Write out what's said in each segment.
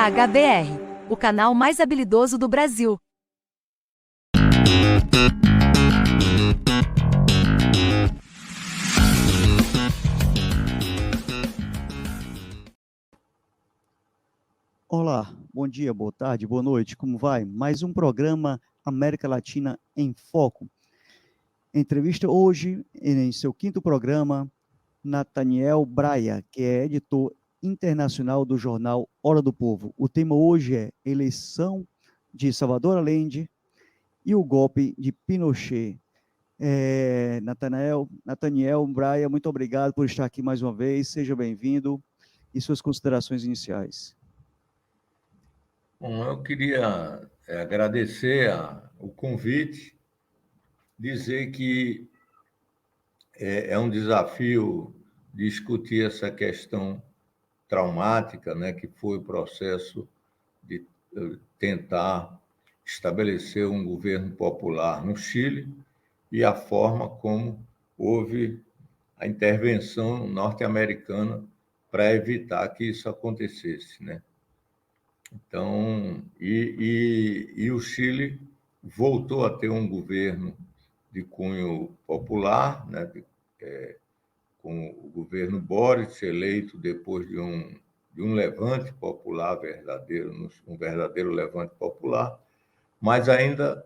HBR, o canal mais habilidoso do Brasil. Olá, bom dia, boa tarde, boa noite, como vai? Mais um programa América Latina em Foco. Entrevista hoje, em seu quinto programa, Nathaniel Braia, que é editor internacional do jornal Hora do Povo. O tema hoje é eleição de Salvador Allende e o golpe de Pinochet. Nathaniel Braia, muito obrigado por estar aqui mais uma vez, seja bem-vindo e suas considerações iniciais. Bom, eu queria agradecer o convite, dizer que é um desafio discutir essa questão traumática, né, que foi o processo de tentar estabelecer um governo popular no Chile e a forma como houve a intervenção norte-americana para evitar que isso acontecesse, né? Então, e o Chile voltou a ter um governo de cunho popular, né, com o governo Boric eleito depois de um levante popular verdadeiro, um verdadeiro levante popular, mas ainda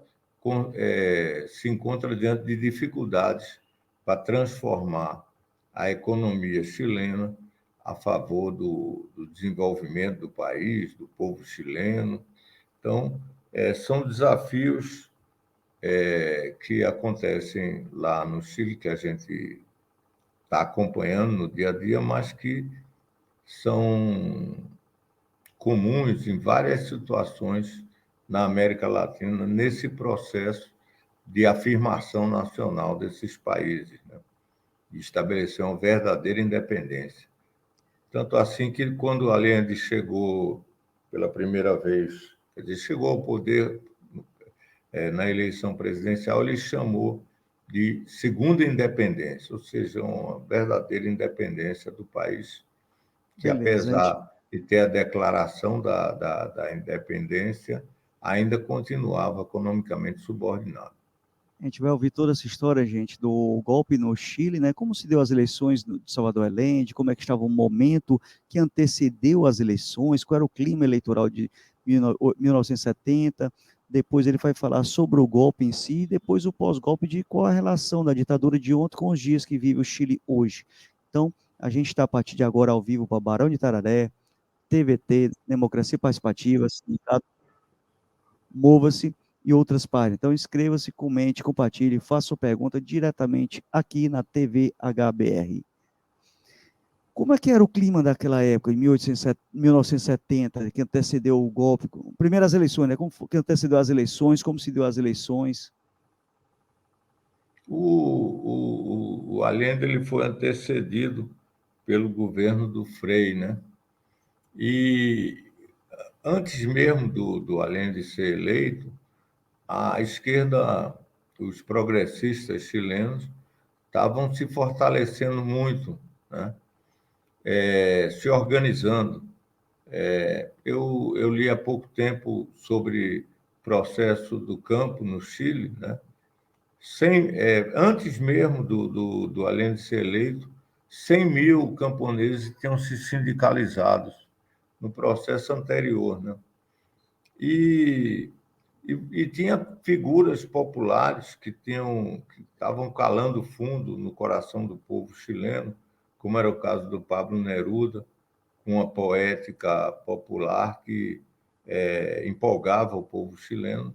se encontra diante de dificuldades para transformar a economia chilena a favor do desenvolvimento do país, do povo chileno. Então, são desafios que acontecem lá no Chile, que a gente está acompanhando no dia a dia, mas que são comuns em várias situações na América Latina, nesse processo de afirmação nacional desses países, né? De estabelecer uma verdadeira independência. Tanto assim que, quando Allende chegou pela primeira vez, quer dizer, chegou ao poder na eleição presidencial, ele chamou de segunda independência, ou seja, uma verdadeira independência do país, que, Beleza, apesar de ter a declaração da independência, ainda continuava economicamente subordinado. a gente vai ouvir toda essa história, gente, do golpe no Chile, né? Como se deu as eleições de Salvador Allende, como é que estava o momento que antecedeu as eleições, qual era o clima eleitoral de 1970. Depois ele vai falar sobre o golpe em si, e depois o pós-golpe, de qual a relação da ditadura de ontem com os dias que vive o Chile hoje. Então, a gente está a partir de agora ao vivo para Barão de Itararé, TVT, Democracia Participativa, Sindicato Mova-se e outras páginas. Então, inscreva-se, comente, compartilhe, faça sua pergunta diretamente aqui na TV HBR. Como é que era o clima daquela época, em 1970, que antecedeu o golpe? Primeiras eleições, né? Como que antecedeu as eleições? Como se deu as eleições? O Allende ele foi antecedido pelo governo do Frei, né? E antes mesmo do Allende ser eleito, a esquerda, os progressistas chilenos, estavam se fortalecendo muito, né? Se organizando. Eu li há pouco tempo sobre o processo do campo no Chile, né? Antes mesmo do Allende ser eleito, 100 mil camponeses tinham se sindicalizado no processo anterior, né? E, e tinha figuras populares que estavam calando fundo no coração do povo chileno, como era o caso do Pablo Neruda, com uma poética popular que empolgava o povo chileno,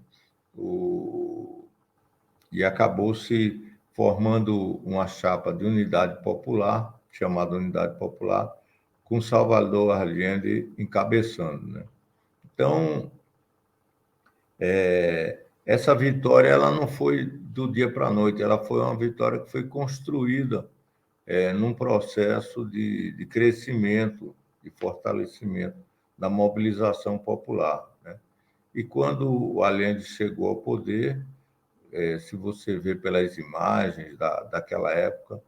e acabou se formando uma chapa de unidade popular, chamada Unidade Popular, com Salvador Allende encabeçando, né? Então, essa vitória ela não foi do dia para a noite, ela foi uma vitória que foi construída num processo de crescimento, de fortalecimento da mobilização popular, né? E quando o Allende chegou ao poder, se você vê pelas imagens daquela época,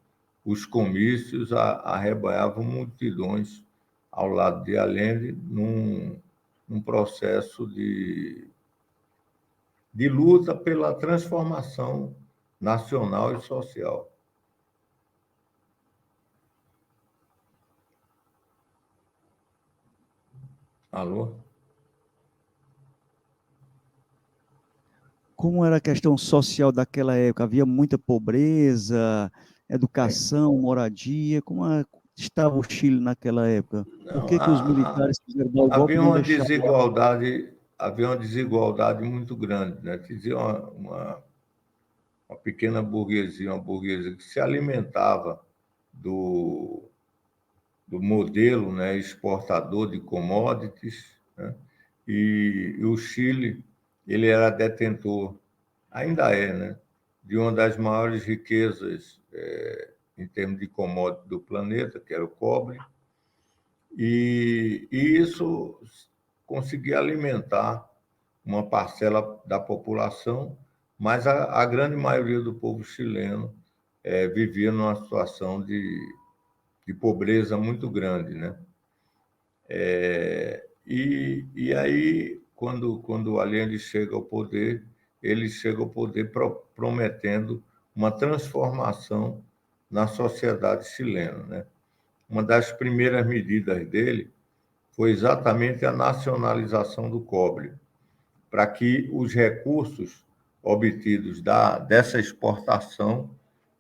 os comícios arrebanhavam multidões ao lado de Allende num um processo de luta pela transformação nacional e social. Alô? Como era a questão social daquela época? Havia muita pobreza, educação, moradia? Estava o Chile naquela época? Por Não, que os militares fizeram dar o golpe e havia não uma deixaram? desigualdade muito grande, né? Dizia uma pequena burguesia, uma burguesia que se alimentava do, do modelo, né, exportador de commodities, né? E o Chile, ele era detentor, ainda é, né, de uma das maiores riquezas em termos de commodity do planeta, que era o cobre, e isso conseguia alimentar uma parcela da população, mas a grande maioria do povo chileno vivia numa situação de pobreza muito grande, né? E aí, quando o Allende chega ao poder, ele chega ao poder prometendo uma transformação na sociedade chilena, né? Uma das primeiras medidas dele foi exatamente a nacionalização do cobre, para que os recursos obtidos dessa exportação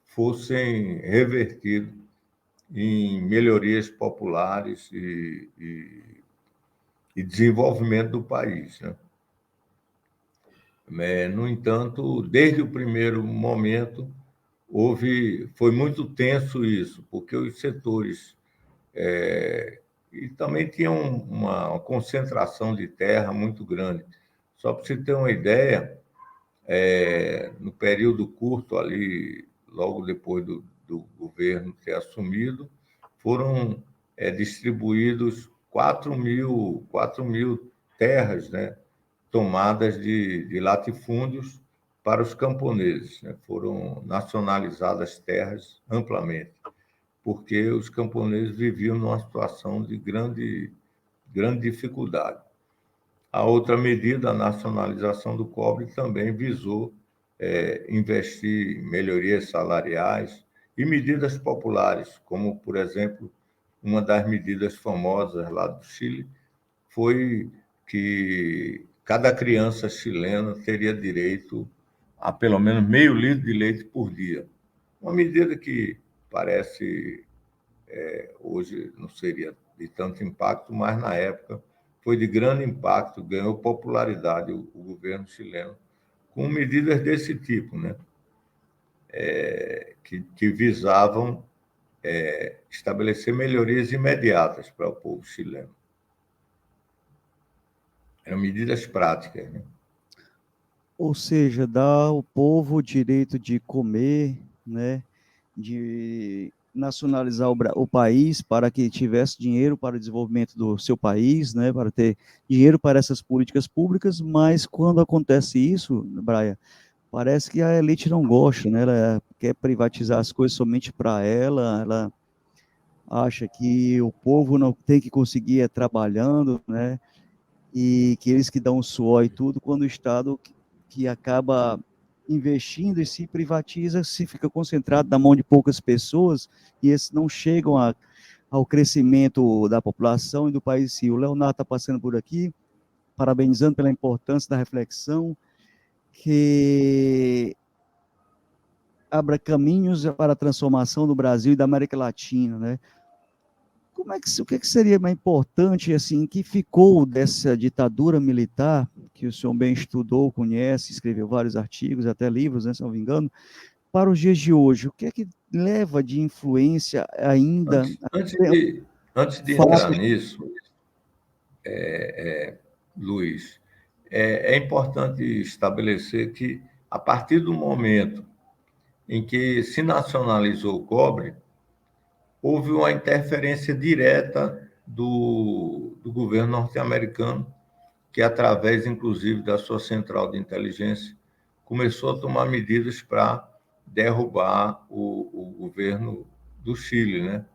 fossem revertidos em melhorias populares e desenvolvimento do país, né? No entanto, desde o primeiro momento, foi muito tenso isso, porque os setores e também tinha uma concentração de terra muito grande. Só para você ter uma ideia, no período curto ali, logo depois do governo ter assumido, foram distribuídos 4.000 terras, né, tomadas de latifúndios para os camponeses, né? Foram nacionalizadas terras amplamente, porque os camponeses viviam numa situação de grande dificuldade. A outra medida, a nacionalização do cobre, também visou investir em melhorias salariais e medidas populares, como, por exemplo, uma das medidas famosas lá do Chile foi que cada criança chilena teria direito a pelo menos meio litro de leite por dia. Uma medida que parece hoje não seria de tanto impacto, mas na época foi de grande impacto, ganhou popularidade o governo chileno com medidas desse tipo, né? Que visavam estabelecer melhorias imediatas para o povo chileno. Eram medidas práticas, né? Ou seja, dar ao povo o direito de comer, né, de nacionalizar o país para que tivesse dinheiro para o desenvolvimento do seu país, né, para ter dinheiro para essas políticas públicas, mas quando acontece isso, Braia, parece que a elite não gosta, né, ela quer privatizar as coisas somente para ela acha que o povo não tem que conseguir trabalhando, né, e que eles que dão o suor e tudo, quando o Estado que acaba investindo e se privatiza, se fica concentrado na mão de poucas pessoas, e esses não chegam ao crescimento da população e do país. E o Leonardo está passando por aqui, parabenizando pela importância da reflexão, que abra caminhos para a transformação do Brasil e da América Latina, né? O que seria mais importante, assim, que ficou dessa ditadura militar, que o senhor bem estudou, conhece, escreveu vários artigos, até livros, né, se não me engano, para os dias de hoje? O que é que leva de influência ainda? Antes, antes, de, antes de entrar Fato, nisso, Luiz, é importante estabelecer que, a partir do momento em que se nacionalizou o cobre, houve uma interferência direta do governo norte-americano, que, através, inclusive, da sua central de inteligência, começou a tomar medidas para derrubar o governo do Chile, né?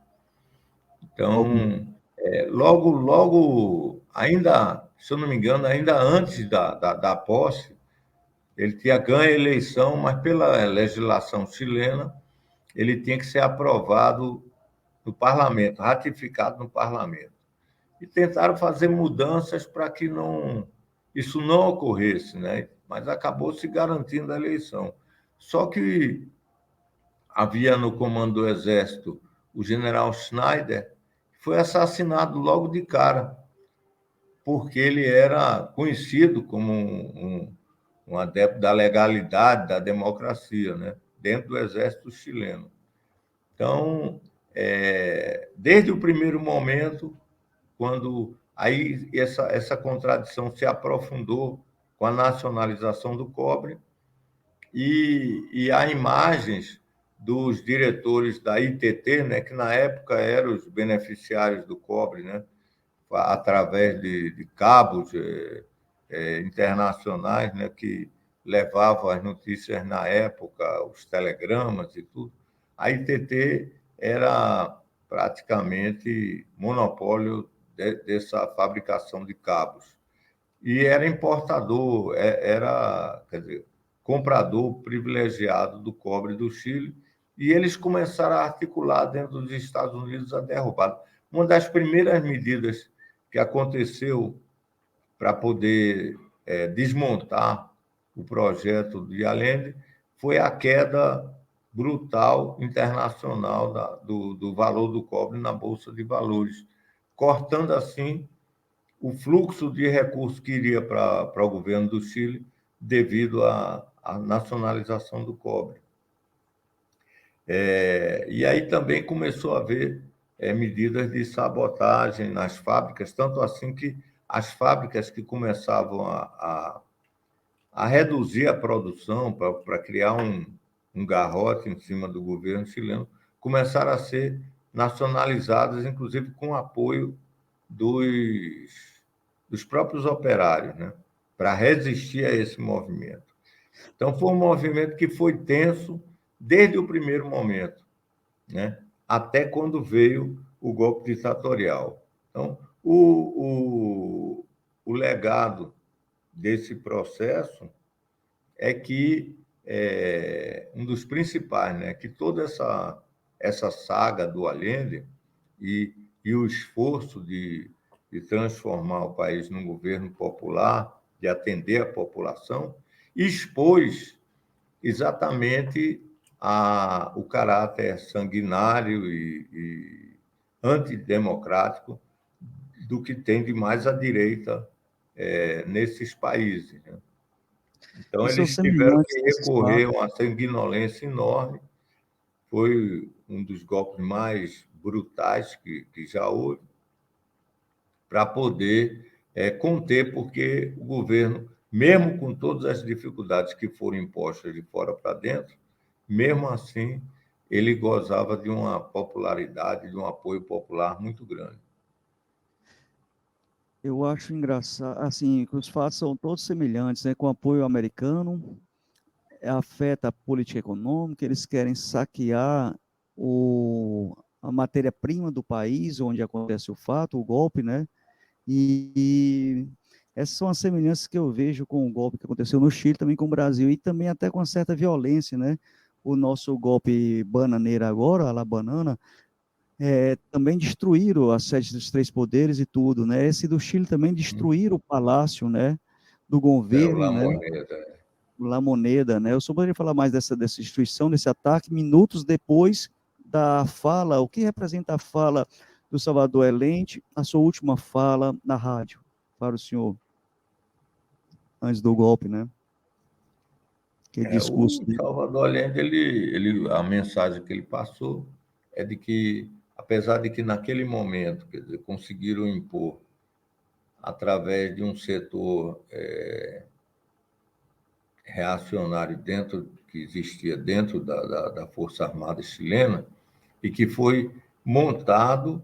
algum, Então, logo, ainda se eu não me engano, ainda antes da posse, ele tinha ganho a eleição, mas pela legislação chilena, ele tinha que ser aprovado no parlamento, ratificado no parlamento. E tentaram fazer mudanças para que isso não ocorresse, né? Mas acabou se garantindo a eleição. Só que havia no comando do Exército o general Schneider, que foi assassinado logo de cara, porque ele era conhecido como um adepto da legalidade, da democracia, né? Dentro do Exército chileno. Então, desde o primeiro momento, quando aí essa contradição se aprofundou com a nacionalização do cobre e há imagens dos diretores da ITT, né, que na época eram os beneficiários do cobre, né, através de cabos internacionais, né, que levavam as notícias na época, os telegramas e tudo. A ITT era praticamente monopólio dessa fabricação de cabos. E era importador, quer dizer, comprador privilegiado do cobre do Chile, e eles começaram a articular dentro dos Estados Unidos a derrubada. Uma das primeiras medidas que aconteceu para poder desmontar o projeto de Allende foi a queda brutal internacional do valor do cobre na Bolsa de Valores, cortando assim o fluxo de recursos que iria para o governo do Chile devido à nacionalização do cobre. E aí também começou a haver medidas de sabotagem nas fábricas, tanto assim que as fábricas que começavam a reduzir a produção para criar um garrote em cima do governo chileno, começaram a ser nacionalizadas, inclusive com apoio dos próprios operários, né, para resistir a esse movimento. Então, foi um movimento que foi tenso desde o primeiro momento, né, até quando veio o golpe ditatorial. Então, o legado desse processo é que um dos principais, né, que toda essa saga do Allende e o esforço de transformar o país num governo popular, de atender a população, expôs exatamente o caráter sanguinário e antidemocrático do que tem de mais à direita nesses países, né? Então, E são eles tiveram semelhantes que esses recorrer a fatos. uma sanguinolência enorme. Foi um dos golpes mais brutais que já houve, para poder conter, porque o governo, mesmo com todas as dificuldades que foram impostas de fora para dentro, mesmo assim, ele gozava de uma popularidade, de um apoio popular muito grande. Eu acho engraçado, assim, que os fatos são todos semelhantes, né? Com apoio americano, afeta a política econômica, eles querem saquear a matéria-prima do país onde acontece o fato, o golpe, né? E essas são as semelhanças que eu vejo com o golpe que aconteceu no Chile, também com o Brasil, e também até com certa violência, né? O nosso golpe bananeira agora, a La Banana, também destruíram a sede dos três poderes e tudo, né? Esse do Chile também destruíram o palácio, né? Do O governo, La né? Moneda. La Moneda, né? Eu só poderia falar mais dessa destruição, desse ataque, minutos depois da fala, o que representa a fala do Salvador Allende, a sua última fala na rádio, para o senhor, antes do golpe, né? Aquele discurso O dele. Salvador Allende, a mensagem que ele passou é de que, apesar de que naquele momento, quer dizer, conseguiram impor através de um setor reacionário que existia dentro da Força Armada chilena e que foi montado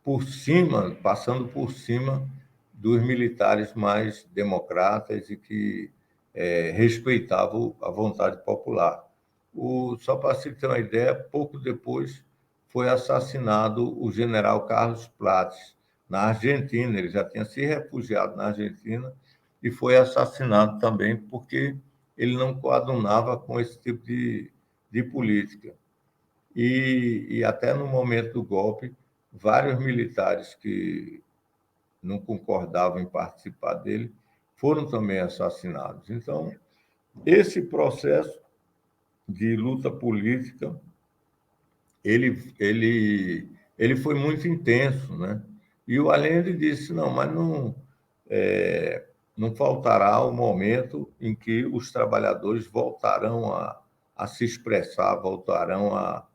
por cima, passando por cima dos militares mais democratas e que respeitavam a vontade popular. Só para se ter uma ideia, pouco depois foi assassinado o general Carlos Prates, na Argentina, ele já tinha se refugiado na Argentina e foi assassinado também porque ele não coadunava com esse tipo de política. E até no momento do golpe, vários militares que não concordavam em participar dele foram também assassinados. Então, esse processo de luta política, ele foi muito intenso, né? E o Allende disse, não, mas não faltará o momento em que os trabalhadores voltarão a se expressar, voltarão a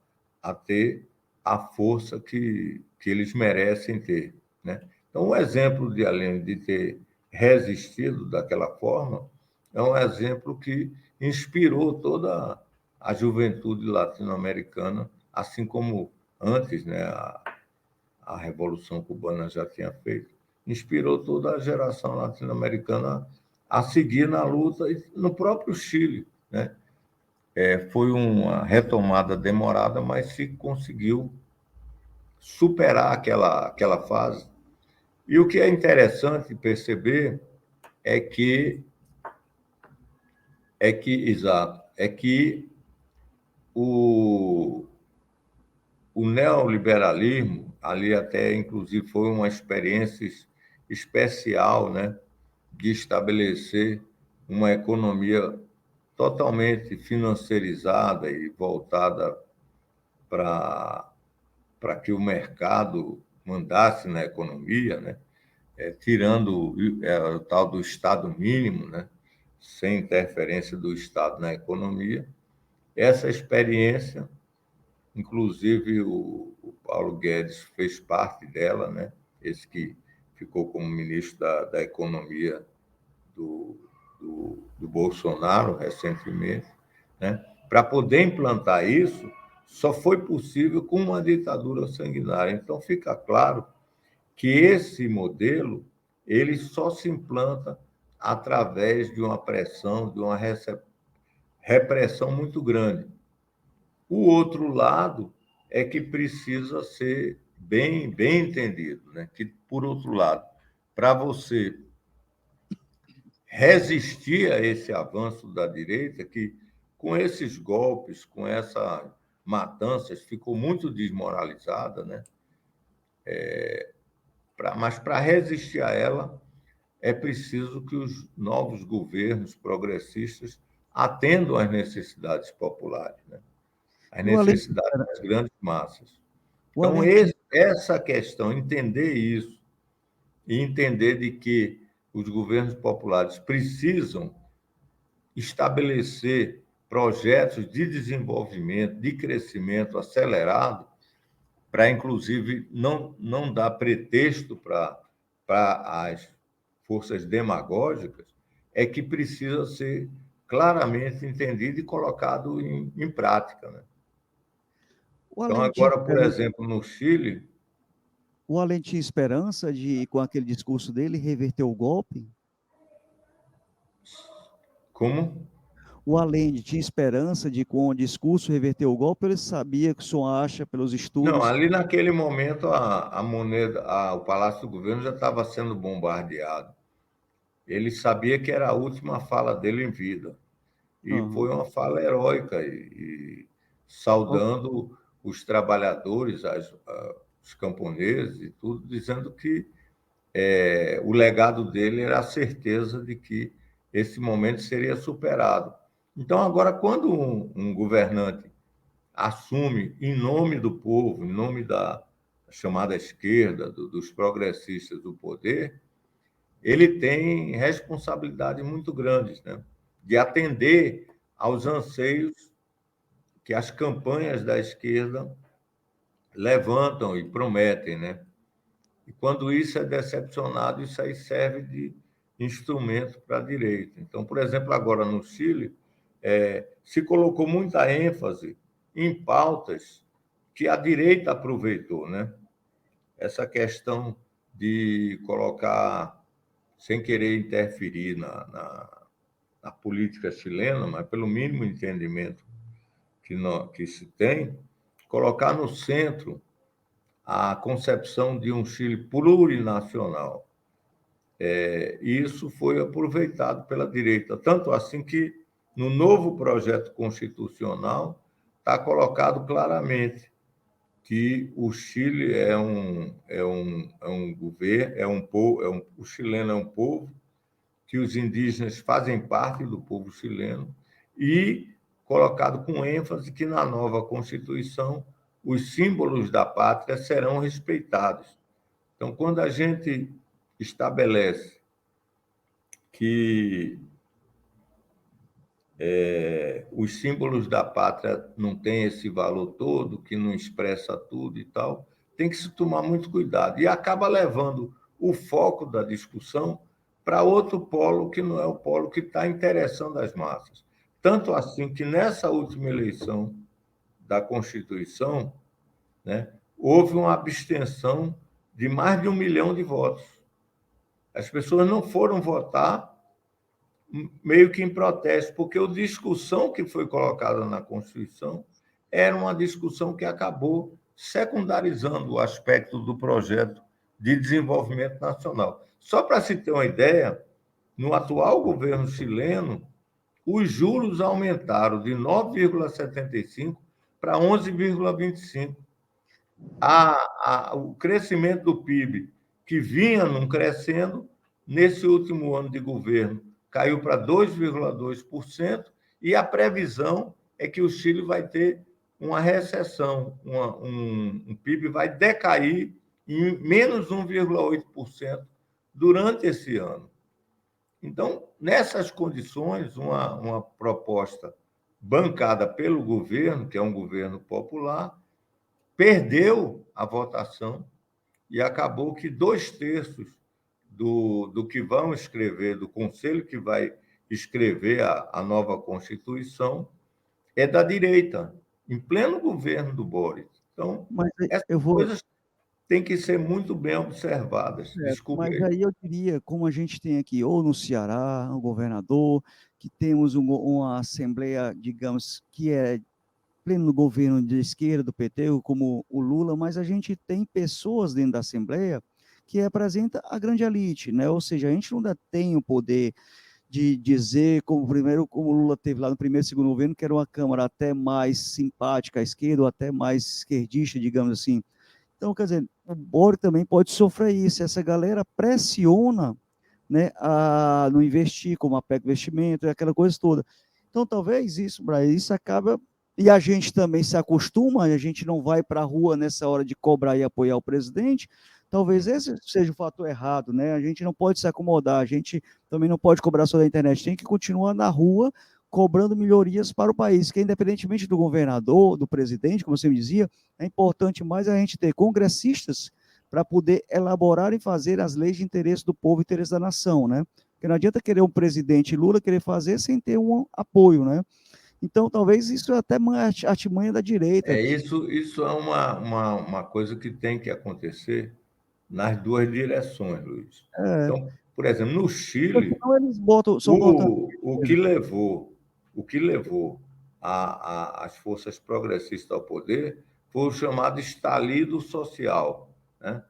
ter a força que eles merecem ter, né? Então, o exemplo de Allende de ter resistido daquela forma é um exemplo que inspirou toda a juventude latino-americana, assim como antes, né, a Revolução Cubana já tinha feito, inspirou toda a geração latino-americana a seguir na luta, e no próprio Chile, né? Foi uma retomada demorada, mas se conseguiu superar aquela fase. E o que é interessante perceber é que o, o neoliberalismo, ali até, inclusive, foi uma experiência especial, né, de estabelecer uma economia totalmente financiarizada e voltada para que o mercado mandasse na economia, né, tirando o tal do Estado mínimo, né, sem interferência do Estado na economia. Essa experiência, inclusive o Paulo Guedes fez parte dela, né? Esse que ficou como ministro da Economia do Bolsonaro recentemente, né? Para poder implantar isso, só foi possível com uma ditadura sanguinária. Então, fica claro que esse modelo ele só se implanta através de uma pressão, de uma repressão muito grande. O outro lado é que precisa ser bem entendido, né? Que, por outro lado, para você resistir a esse avanço da direita, que com esses golpes, com essas matanças, ficou muito desmoralizada, né? Mas para resistir a ela, é preciso que os novos governos progressistas atendam às necessidades populares, né? Às O Além, necessidades das grandes massas. o Então, Além, essa questão, entender isso e entender de que os governos populares precisam estabelecer projetos de desenvolvimento, de crescimento acelerado, para, inclusive, não dar pretexto para as forças demagógicas, é que precisa ser claramente entendido e colocado em prática, né? o Então, Além tinha agora, por esperança, exemplo, no Chile, o Além tinha esperança de, com aquele discurso dele, reverter o golpe? como? O Allende tinha esperança de, com o discurso, reverter o golpe, ou ele sabia que o senhor acha, pelos Não, estudos? ali naquele momento a moneda, o Palácio do Governo já estava sendo bombardeado. Ele sabia que era a última fala dele em vida. E foi Aham. uma fala heróica, e Al- saudando os trabalhadores, os camponeses e tudo, dizendo que o legado dele era a certeza de que esse momento seria superado. Então, agora, quando um governante assume, em nome do povo, em nome da chamada esquerda, dos progressistas do poder, ele tem responsabilidades muito grandes, né? De atender aos anseios que as campanhas da esquerda levantam e prometem, né? E quando isso é decepcionado, isso aí serve de instrumento para a direita. Então, por exemplo, agora no Chile, se colocou muita ênfase em pautas que a direita aproveitou, né? Essa questão de colocar, sem querer interferir na política chilena, mas pelo mínimo entendimento que se tem, colocar no centro a concepção de um Chile plurinacional. Isso foi aproveitado pela direita, tanto assim que no novo projeto constitucional está colocado claramente que o Chile é um governo, o chileno é um povo, que os indígenas fazem parte do povo chileno, e colocado com ênfase que na nova Constituição os símbolos da pátria serão respeitados. Então, quando a gente estabelece que os símbolos da pátria não têm esse valor todo, que não expressa tudo e tal, tem que se tomar muito cuidado. E acaba levando o foco da discussão para outro polo, que não é o polo que está interessando as massas. Tanto assim que nessa última eleição da Constituição, né, houve uma abstenção de mais de 1 milhão de votos. As pessoas não foram votar meio que em protesto, porque a discussão que foi colocada na Constituição era uma discussão que acabou secundarizando o aspecto do projeto de desenvolvimento nacional. Só para se ter uma ideia, no atual governo chileno, os juros aumentaram de 9,75 para 11,25. O crescimento do PIB, que vinha não crescendo, nesse último ano de governo, caiu para 2,2%, e a previsão é que o Chile vai ter uma recessão, o PIB vai decair em menos 1,8% durante esse ano. Então, nessas condições, uma proposta bancada pelo governo, que é um governo popular, perdeu a votação e acabou que 2/3 do que vão escrever, do conselho que vai escrever a nova Constituição, é da direita, em pleno governo do Boric. Então, essas coisas têm que ser muito bem observadas. Desculpe. Mas aí eu diria, como a gente tem aqui, ou no Ceará, um governador, que temos uma Assembleia, digamos, que é pleno governo de esquerda, do PT, como o Lula, mas a gente tem pessoas dentro da Assembleia que representa a grande elite, né? Ou seja, a gente ainda tem o poder de dizer, como o Lula teve lá no primeiro e segundo governo, que era uma Câmara até mais simpática à esquerda, ou até mais esquerdista, digamos assim. Então, quer dizer, o Boric também pode sofrer isso. Essa galera pressiona, né, a não investir, como a PEC investimento, aquela coisa toda. Então, talvez isso acaba, e a gente também se acostuma, a gente não vai para a rua nessa hora de cobrar e apoiar o presidente. Talvez esse seja o fator errado, né? A gente não pode se acomodar, a gente também não pode cobrar só da internet, tem que continuar na rua cobrando melhorias para o país, que independentemente do governador, do presidente, como você me dizia, é importante mais a gente ter congressistas para poder elaborar e fazer as leis de interesse do povo e interesse da nação, né? Porque não adianta querer um presidente Lula querer fazer sem ter um apoio, né? Então, talvez isso é até uma artimanha da direita. Isso é uma coisa que tem que acontecer nas duas direções, Luiz. Então, por exemplo, no Chile, Então, eles botam, o que levou as forças progressistas ao poder foi o chamado estalido social, né?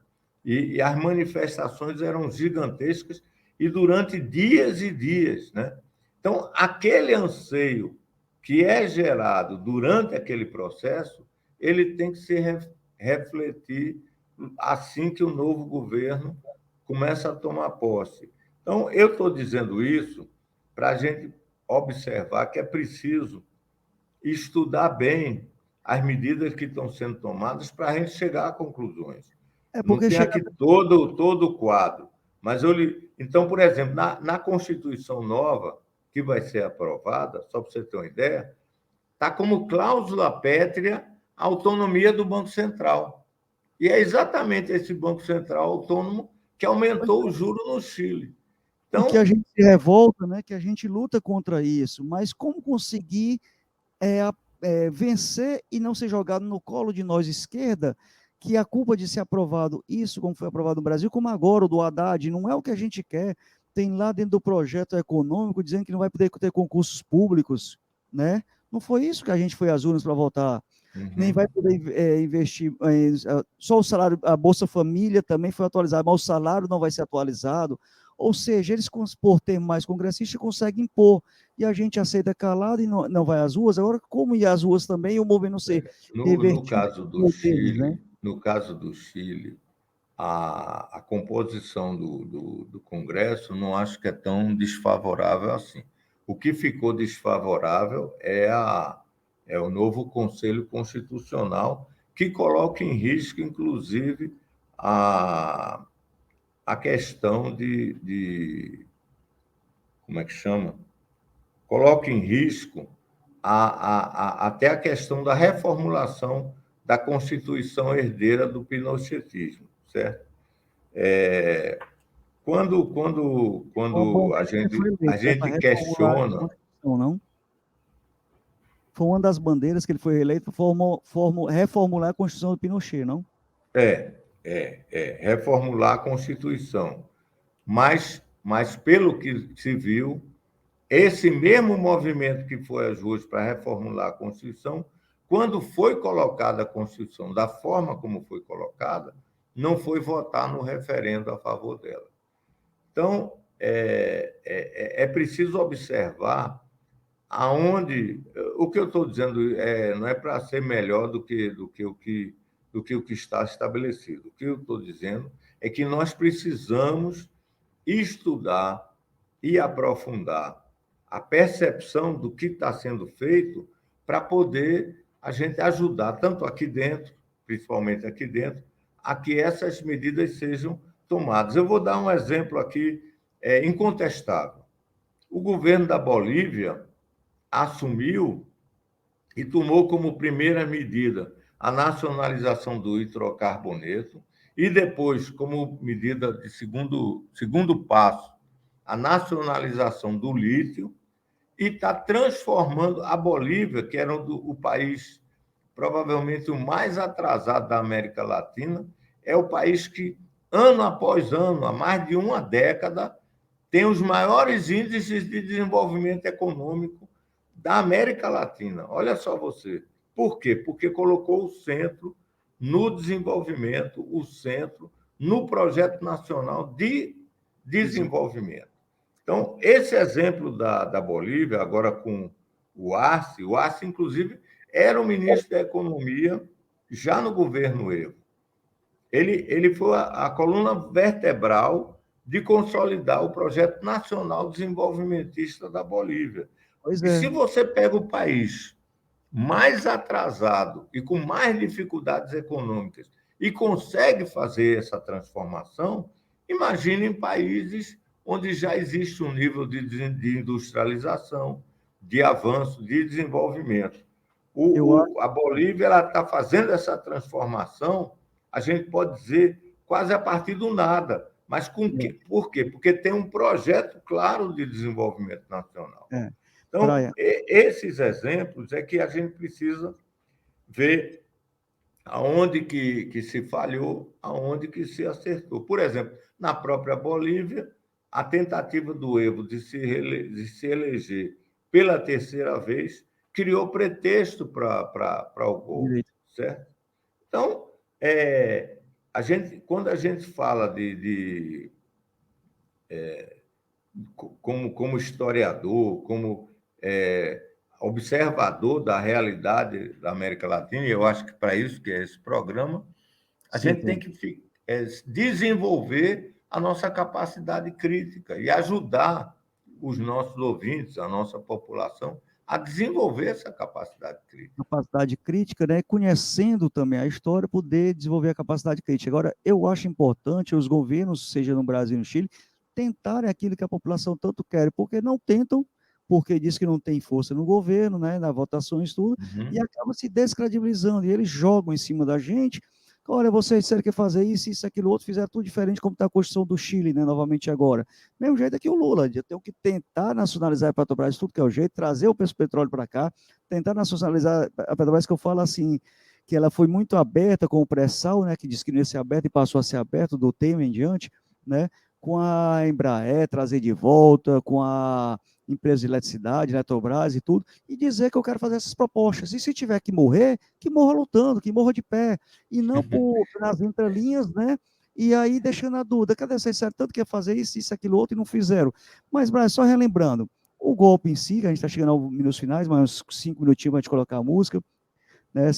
E as manifestações eram gigantescas e durante dias e dias, né? Então, aquele anseio que é gerado durante aquele processo, ele tem que se refletir assim que o novo governo começa a tomar posse. Então, eu estou dizendo isso para a gente observar que é preciso estudar bem as medidas que estão sendo tomadas para a gente chegar a conclusões. Não tem aqui todo o quadro. Mas então, por exemplo, na Constituição nova, que vai ser aprovada, só para você ter uma ideia, está como cláusula pétrea a autonomia do Banco Central. E é exatamente esse Banco Central autônomo que aumentou o juro no Chile. Então, que a gente se revolta, né? Que a gente luta contra isso, mas como conseguir vencer e não ser jogado no colo de nós, esquerda, que a culpa de ser aprovado isso, como foi aprovado no Brasil, como agora o do Haddad, não é o que a gente quer. Tem lá dentro do projeto econômico dizendo que não vai poder ter concursos públicos, né? Não foi isso que a gente foi às urnas para votar. nem vai poder investir, só o salário, a Bolsa Família também foi atualizada, mas o salário não vai ser atualizado, ou seja, eles, por ter mais congressistas, conseguem impor, e a gente aceita calado e não vai às ruas. Agora, como ir às ruas também, o movimento não ser revertido deles, né? No caso do Chile, a composição do Congresso não acho que é tão desfavorável assim. O que ficou desfavorável é o novo Conselho Constitucional, que coloca em risco, inclusive, a questão como é que chama? Coloca em risco até a questão da reformulação da Constituição herdeira do pinochetismo, certo? Quando a gente questiona... Não? Foi uma das bandeiras que ele foi reeleito, reformular a Constituição do Pinochet, não? Reformular a Constituição. Mas pelo que se viu, esse mesmo movimento que foi às ruas para reformular a Constituição, quando foi colocada a Constituição da forma como foi colocada, não foi votar no referendo a favor dela. Então, é preciso observar aonde... O que eu estou dizendo não é para ser melhor do que o que está estabelecido. O que eu estou dizendo é que nós precisamos estudar e aprofundar a percepção do que está sendo feito para poder a gente ajudar, tanto aqui dentro, principalmente aqui dentro, a que essas medidas sejam tomadas. Eu vou dar um exemplo aqui incontestável. O governo da Bolívia assumiu e tomou como primeira medida a nacionalização do hidrocarboneto e depois, como medida de segundo passo, a nacionalização do lítio, e está transformando a Bolívia, que era o país provavelmente o mais atrasado da América Latina, é o país que, ano após ano, há mais de uma década, tem os maiores índices de desenvolvimento econômico da América Latina. Olha só você. Por quê? Porque colocou o centro no desenvolvimento, o centro no Projeto Nacional de Desenvolvimento. Então, esse exemplo da Bolívia, agora com o Arce, inclusive, era o ministro da Economia já no governo Evo. Ele foi a coluna vertebral de consolidar o Projeto Nacional Desenvolvimentista da Bolívia. E se você pega o país mais atrasado e com mais dificuldades econômicas e consegue fazer essa transformação, imagine em países onde já existe um nível de industrialização, de avanço, de desenvolvimento. A Bolívia está fazendo essa transformação, a gente pode dizer, quase a partir do nada. Mas por quê? Porque tem um projeto claro de desenvolvimento nacional. Então, esses exemplos é que a gente precisa ver aonde que se falhou, aonde que se acertou. Por exemplo, na própria Bolívia, a tentativa do Evo de se eleger pela terceira vez criou pretexto para o golpe, certo? Então, quando a gente fala como historiador, como observador da realidade da América Latina, e eu acho que para isso que é esse programa, a gente tem que desenvolver a nossa capacidade crítica e ajudar os nossos ouvintes, a nossa população, a desenvolver essa capacidade crítica. Capacidade crítica, né? Conhecendo também a história, poder desenvolver a capacidade crítica. Agora, eu acho importante os governos, seja no Brasil e no Chile, tentarem aquilo que a população tanto quer, porque não tentam, porque diz que não tem força no governo, né? Na votações, tudo, e acaba se descredibilizando, e eles jogam em cima da gente. Olha, vocês disseram que fazer isso, aquilo, outro, fizeram tudo diferente, como está a Constituição do Chile, né, novamente agora. Mesmo jeito é que o Lula, eu tenho que tentar nacionalizar a Petrobras, tudo que é o jeito, trazer o petróleo para cá, tentar nacionalizar a Petrobras, que eu falo assim, que ela foi muito aberta com o pré-sal, né, que disse que não ia ser aberta e passou a ser aberta do Temer em diante, né, com a Embraer, trazer de volta, com a empresa de eletricidade, Eletrobras e tudo, e dizer que eu quero fazer essas propostas. E se tiver que morra lutando, que morra de pé, e não nas entrelinhas, né? E aí deixando a dúvida, cadê vocês disseram tanto que ia fazer isso, aquilo, outro, e não fizeram. Mas, Brian, só relembrando, o golpe em si, que a gente está chegando aos minutos finais, mais uns 5 minutinhos para a gente colocar a música, né?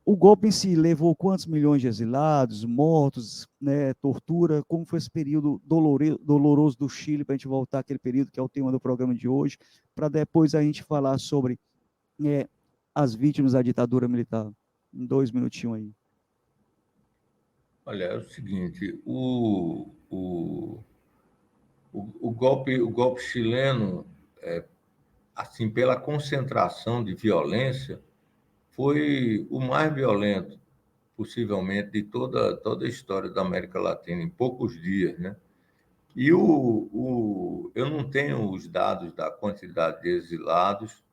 O golpe em si levou quantos milhões de exilados, mortos, né, tortura? Como foi esse período doloroso do Chile, para a gente voltar àquele período que é o tema do programa de hoje, para depois a gente falar sobre é, as vítimas da ditadura militar. Em 2 minutinhos aí. Olha, é o seguinte, o golpe chileno, assim, pela concentração de violência, foi o mais violento, possivelmente, de toda a história da América Latina, em poucos dias, né? E eu não tenho os dados da quantidade de exilados,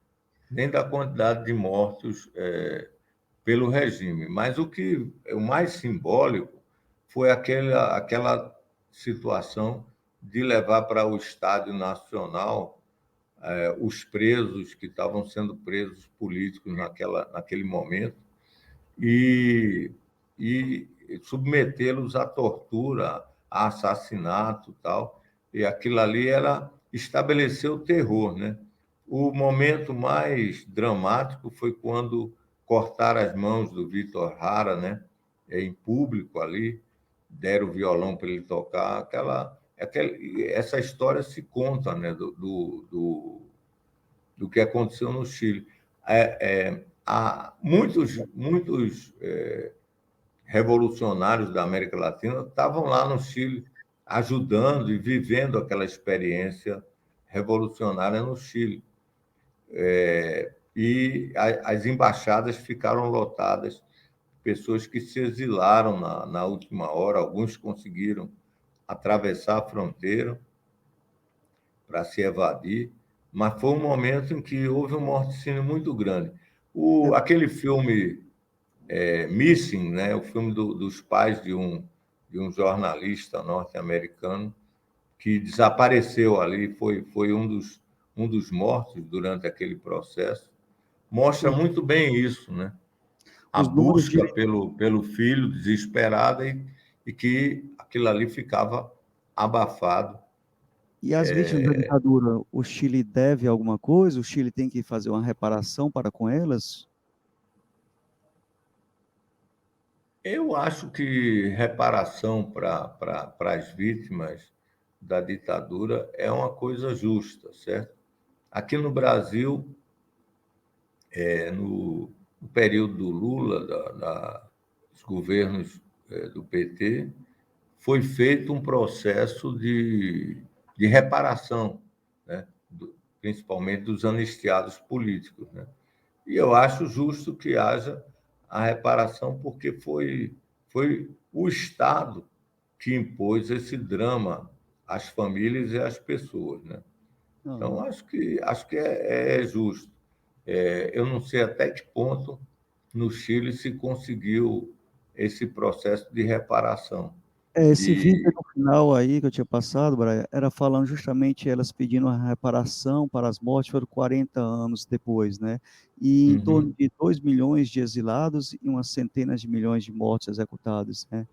nem da quantidade de mortos pelo regime, mas o mais simbólico foi aquela situação de levar para o Estádio Nacional os presos que estavam sendo presos políticos naquele momento e, e submetê-los à tortura, a assassinato, tal. E aquilo ali era estabelecer o terror, né? O momento mais dramático foi quando cortaram as mãos do Vitor Hara, né? Em público ali, deram o violão para ele tocar. Essa história se conta, né? Do que aconteceu no Chile. Há muitos revolucionários da América Latina estavam lá no Chile ajudando e vivendo aquela experiência revolucionária no Chile. E as embaixadas ficaram lotadas, pessoas que se exilaram na última hora, alguns conseguiram atravessar a fronteira para se evadir, mas foi um momento em que houve um morticínio muito grande. Aquele filme Missing, né, o filme dos pais de um jornalista norte-americano que desapareceu ali, foi um dos mortos durante aquele processo, mostra Os, muito bem isso, né? A os números de busca pelo filho desesperada e que aquilo ali ficava abafado. E as vítimas da ditadura, o Chile deve alguma coisa? O Chile tem que fazer uma reparação para com elas? Eu acho que reparação para as vítimas da ditadura é uma coisa justa, certo? Aqui no Brasil, no período do Lula, dos governos do PT, foi feito um processo de reparação, né? Principalmente dos anistiados políticos, né? E eu acho justo que haja a reparação, porque foi o Estado que impôs esse drama às famílias e às pessoas, né? Então, Aham. acho que é justo. Eu não sei até que ponto no Chile se conseguiu esse processo de reparação. Esse vídeo E, no final aí que eu tinha passado, Brian, era falando justamente elas pedindo uma reparação para as mortes, foram 40 anos depois, né? E em torno uhum, de 2 milhões de exilados e umas centenas de milhões de mortos executados, né?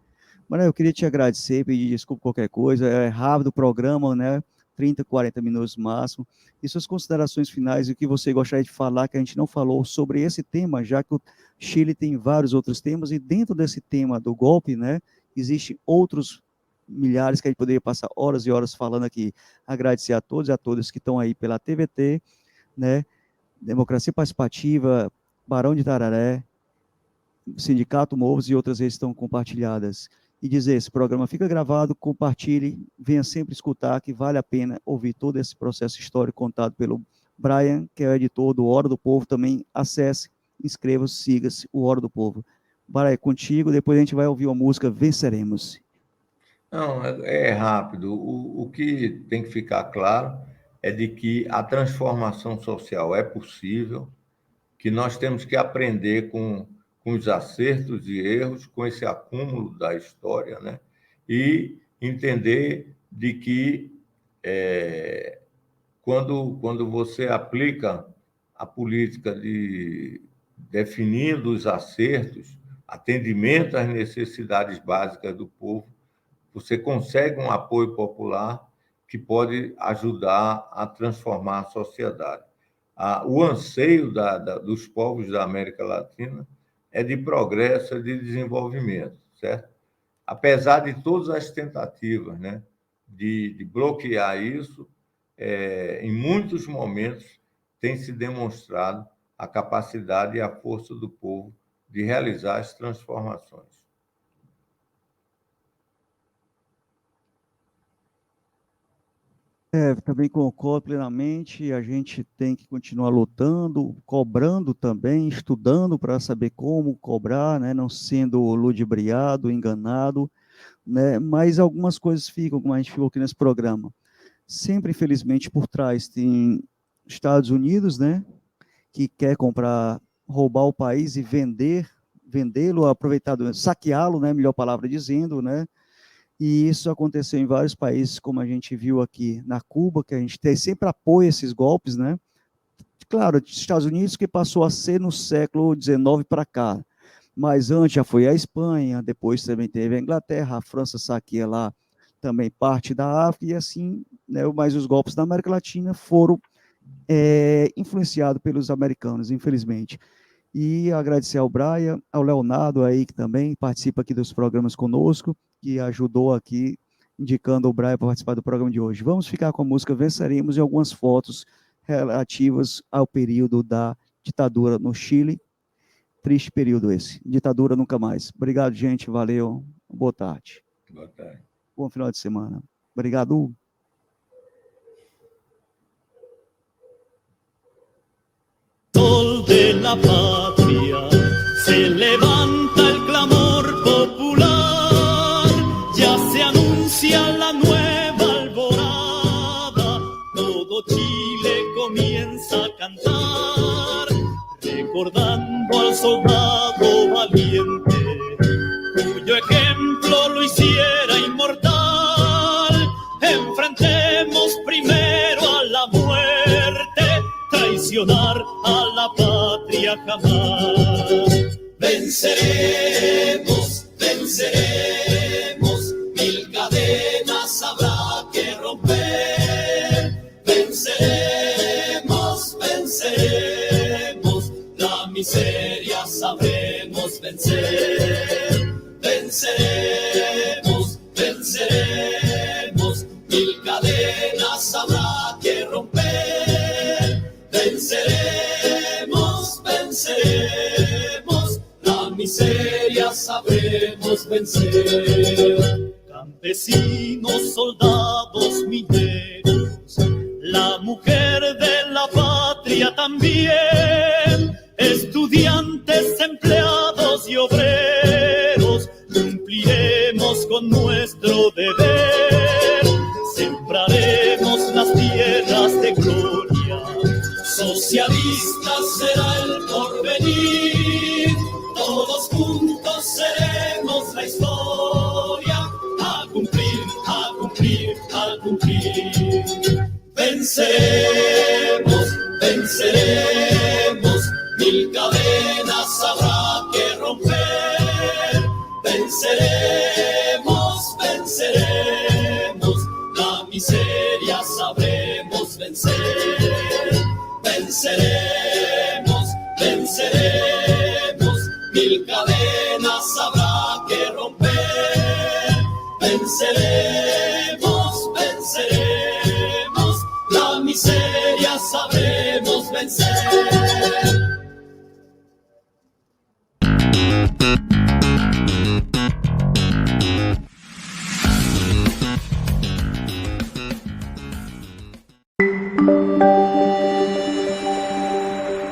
Brian, eu queria te agradecer, pedir desculpa por qualquer coisa, é rápido o programa, né? 30, 40 minutos máximo. E suas considerações finais, e o que você gostaria de falar que a gente não falou sobre esse tema, já que o Chile tem vários outros temas, e dentro desse tema do golpe, né? Existem outros milhares que a gente poderia passar horas e horas falando aqui. Agradecer a todos e a todas que estão aí pela TVT, né? Democracia Participativa, Barão de Tararé, Sindicato Movos e outras redes estão compartilhadas. E dizer, esse programa fica gravado, compartilhe, venha sempre escutar, que vale a pena ouvir todo esse processo histórico contado pelo Brian, que é o editor do Hora do Povo. Também acesse, inscreva-se, siga-se o Hora do Povo. Brian, é contigo, depois a gente vai ouvir a música Venceremos. não, é rápido. O que tem que ficar claro é de que a transformação social é possível, que nós temos que aprender com os acertos e erros, com esse acúmulo da história, né? E entender de que quando você aplica a política de definindo os acertos, atendimento às necessidades básicas do povo, você consegue um apoio popular que pode ajudar a transformar a sociedade. O anseio dos povos da América Latina é de progresso, de desenvolvimento, certo? Apesar de todas as tentativas, né, de bloquear isso, em muitos momentos tem se demonstrado a capacidade e a força do povo de realizar as transformações. Também concordo plenamente. A gente tem que continuar lutando, cobrando também, estudando para saber como cobrar, né? Não sendo ludibriado, enganado, né? Mas algumas coisas ficam, como a gente ficou aqui nesse programa. Sempre, infelizmente, por trás tem Estados Unidos, né? Que quer comprar, roubar o país e vendê-lo, saqueá-lo, né? Melhor palavra dizendo, né? E isso aconteceu em vários países, como a gente viu aqui na Cuba, que a gente sempre apoia esses golpes, né? Claro, Estados Unidos que passou a ser no século XIX para cá, mas antes já foi a Espanha, depois também teve a Inglaterra, a França saqueia lá também parte da África, e assim, né? Mas os golpes da América Latina foram influenciados pelos americanos, infelizmente. E agradecer ao Brian, ao Leonardo aí, que também participa aqui dos programas conosco, que ajudou aqui, indicando o Brian para participar do programa de hoje. Vamos ficar com a música Venceremos e algumas fotos relativas ao período da ditadura no Chile. Triste período esse. Ditadura nunca mais. Obrigado, gente. Valeu. Boa tarde. Boa tarde. Bom final de semana. Obrigado. Sol de la patria, se levanta el clamor popular, ya se anuncia la nueva alborada, todo Chile comienza a cantar, recordando al soldado valiente, cuyo ejemplo lo hiciera inmortal. Enfrentemos primero a la muerte, traicionar a la patria jamás. Venceremos, venceremos, mil cadenas habrá que romper. Venceremos, venceremos, la miseria sabremos vencer. Venceremos, venceremos, mil cadenas habrá que romper. Venceremos, venceremos, la miseria sabremos vencer. Campesinos, soldados, mineros, la mujer de la patria también, estudiantes, empleados y obreros, cumpliremos con nuestro deber, sembraremos las tierras de gloria, socialista será el porvenir, todos juntos seremos la historia, a cumplir, a cumplir, a cumplir. Venceremos, venceremos, mil cadenas habrá que romper. Venceremos, venceremos, la miseria sabremos vencer. Venceremos, venceremos, mil cadenas habrá que romper. Venceremos, venceremos, la miseria sabremos vencer.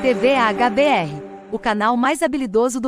TV HBR, o canal mais habilidoso do